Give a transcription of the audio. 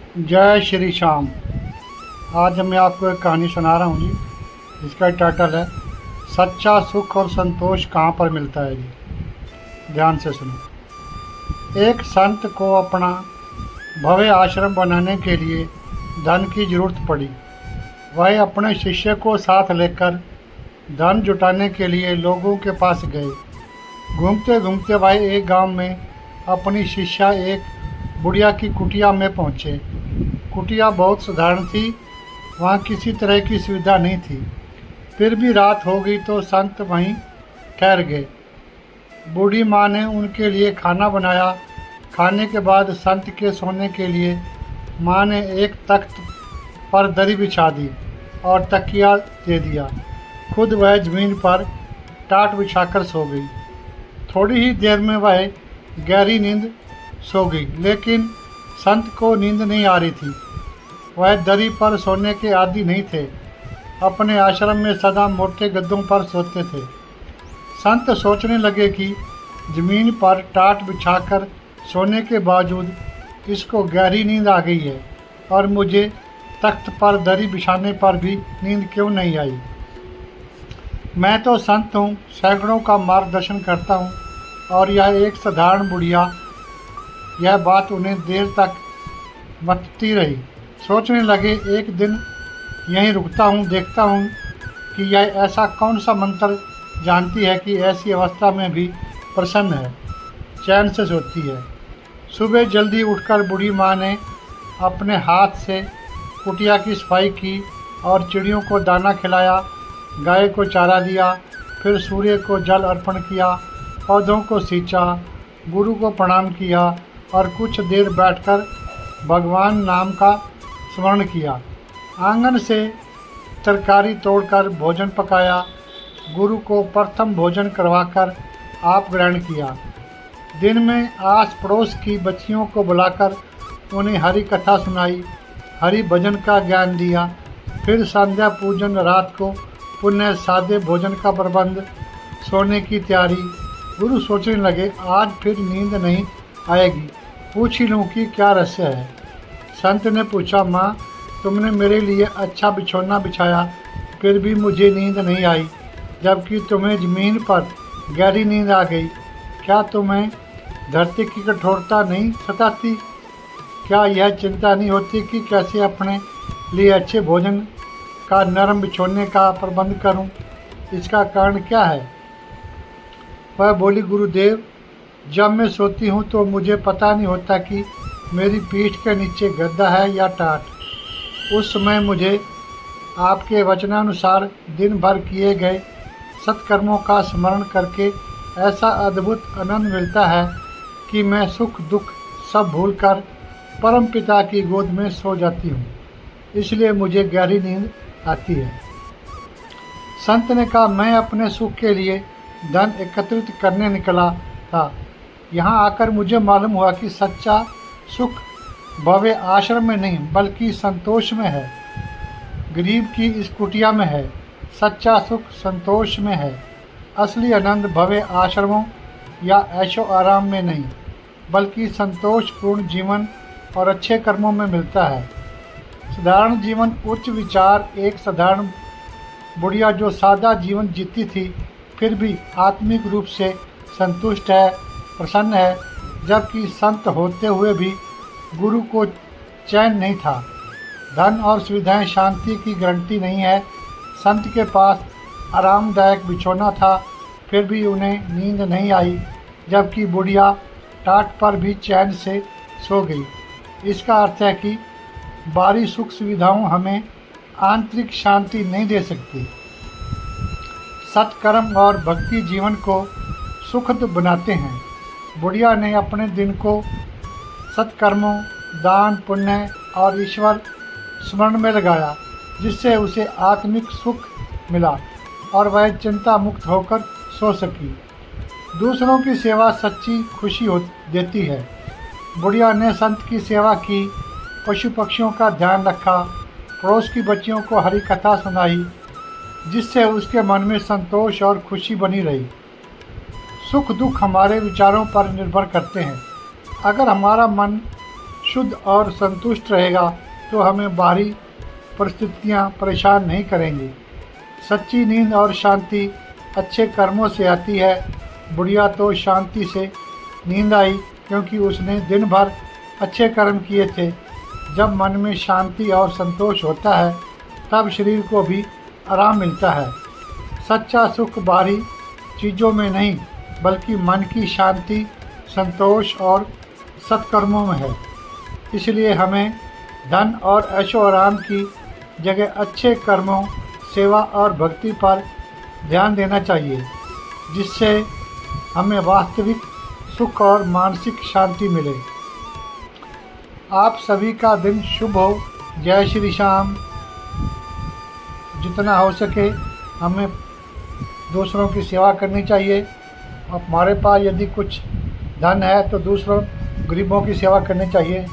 जय श्री श्याम। आज मैं आपको एक कहानी सुना रहा हूँ जी, जिसका टाइटल है सच्चा सुख और संतोष कहाँ पर मिलता है जी। ध्यान से सुनो। एक संत को अपना भव्य आश्रम बनाने के लिए धन की जरूरत पड़ी। वह अपने शिष्य को साथ लेकर धन जुटाने के लिए लोगों के पास गए। घूमते घूमते वह एक गांव में अपनी शिष्या एक बुढ़िया की कुटिया में पहुँचे। कुटिया बहुत साधारण थी, वहाँ किसी तरह की सुविधा नहीं थी। फिर भी रात हो गई तो संत वहीं ठहर गए। बूढ़ी माँ ने उनके लिए खाना बनाया। खाने के बाद संत के सोने के लिए माँ ने एक तख्त पर दरी बिछा दी और तकिया दे दिया। खुद वह ज़मीन पर टाट बिछाकर सो गई। थोड़ी ही देर में वह गहरी नींद सो गई, लेकिन संत को नींद नहीं आ रही थी। वह दरी पर सोने के आदी नहीं थे। अपने आश्रम में सदा मोटे गद्दों पर सोते थे। संत सोचने लगे कि ज़मीन पर टाट बिछाकर सोने के बावजूद इसको गहरी नींद आ गई है, और मुझे तख्त पर दरी बिछाने पर भी नींद क्यों नहीं आई। मैं तो संत हूँ, सैकड़ों का मार्गदर्शन करता हूँ, और यह एक साधारण बुढ़िया। यह बात उन्हें देर तक बतती रही। सोचने लगे, एक दिन यहीं रुकता हूँ, देखता हूँ कि यह ऐसा कौन सा मंत्र जानती है कि ऐसी अवस्था में भी प्रसन्न है, चैन से सोती है। सुबह जल्दी उठकर बूढ़ी माँ ने अपने हाथ से कुटिया की सफाई की और चिड़ियों को दाना खिलाया, गाय को चारा दिया। फिर सूर्य को जल अर्पण किया, पौधों को सींचा, गुरु को प्रणाम किया और कुछ देर बैठकर भगवान नाम का स्मरण किया। आंगन से तरकारी तोड़कर भोजन पकाया। गुरु को प्रथम भोजन करवाकर आप ग्रहण किया। दिन में आस पड़ोस की बच्चियों को बुलाकर उन्हें हरि कथा सुनाई, हरि भजन का ज्ञान दिया। फिर संध्या पूजन, रात को पुण्य सादे भोजन का प्रबंध, सोने की तैयारी। गुरु सोचने लगे, आज फिर नींद नहीं आएगी, पूछ ही लूँ कि क्या रहस्य है। संत ने पूछा, माँ, तुमने मेरे लिए अच्छा बिछौना बिछाया, फिर भी मुझे नींद नहीं आई, जबकि तुम्हें ज़मीन पर गहरी नींद आ गई। क्या तुम्हें धरती की कठोरता नहीं सताती? क्या यह चिंता नहीं होती कि कैसे अपने लिए अच्छे भोजन का नरम बिछौने का प्रबंध करूं? इसका कारण क्या है? वह बोली, गुरुदेव, जब मैं सोती हूँ तो मुझे पता नहीं होता कि मेरी पीठ के नीचे गद्दा है या टाट। उस समय मुझे आपके वचनानुसार दिन भर किए गए सत्कर्मों का स्मरण करके ऐसा अद्भुत आनंद मिलता है कि मैं सुख दुख सब भूलकर परम पिता की गोद में सो जाती हूँ। इसलिए मुझे गहरी नींद आती है। संत ने कहा, मैं अपने सुख के लिए धन एकत्रित करने निकला था। यहाँ आकर मुझे मालूम हुआ कि सच्चा सुख भव्य आश्रम में नहीं बल्कि संतोष में है। गरीब की इस कुटिया में है। सच्चा सुख संतोष में है। असली आनंद भव्य आश्रमों या ऐशो आराम में नहीं बल्कि संतोषपूर्ण जीवन और अच्छे कर्मों में मिलता है। साधारण जीवन, उच्च विचार। एक साधारण बुढ़िया जो सादा जीवन जीती थी, फिर भी आत्मिक रूप से संतुष्ट है, प्रसन्न है, जबकि संत होते हुए भी गुरु को चैन नहीं था। धन और सुविधाएं शांति की गारंटी नहीं है। संत के पास आरामदायक बिछौना था, फिर भी उन्हें नींद नहीं आई, जबकि बुढ़िया टाट पर भी चैन से सो गई। इसका अर्थ है कि बाहरी सुख सुविधाओं हमें आंतरिक शांति नहीं दे सकती। सत्कर्म और भक्ति जीवन को सुखद बनाते हैं। बुढ़िया ने अपने दिन को सत्कर्मों, दान पुण्य और ईश्वर स्मरण में लगाया, जिससे उसे आत्मिक सुख मिला और वह चिंता मुक्त होकर सो सकी। दूसरों की सेवा सच्ची खुशी देती है। बुढ़िया ने संत की सेवा की, पशु पक्षियों का ध्यान रखा, पड़ोस की बच्चियों को हरि कथा सुनाई, जिससे उसके मन में संतोष और खुशी बनी रही। सुख दुख हमारे विचारों पर निर्भर करते हैं। अगर हमारा मन शुद्ध और संतुष्ट रहेगा तो हमें बाहरी परिस्थितियाँ परेशान नहीं करेंगी। सच्ची नींद और शांति अच्छे कर्मों से आती है। बुढ़िया तो शांति से नींद आई क्योंकि उसने दिन भर अच्छे कर्म किए थे। जब मन में शांति और संतोष होता है तब शरीर को भी आराम मिलता है। सच्चा सुख बाहरी चीज़ों में नहीं बल्कि मन की शांति, संतोष और सत्कर्मों में है। इसलिए हमें धन और ऐशो आराम की जगह अच्छे कर्मों, सेवा और भक्ति पर ध्यान देना चाहिए, जिससे हमें वास्तविक सुख और मानसिक शांति मिले। आप सभी का दिन शुभ हो। जय श्री श्याम। जितना हो सके हमें दूसरों की सेवा करनी चाहिए। हमारे पास यदि कुछ धन है तो दूसरों गरीबों की सेवा करनी चाहिए।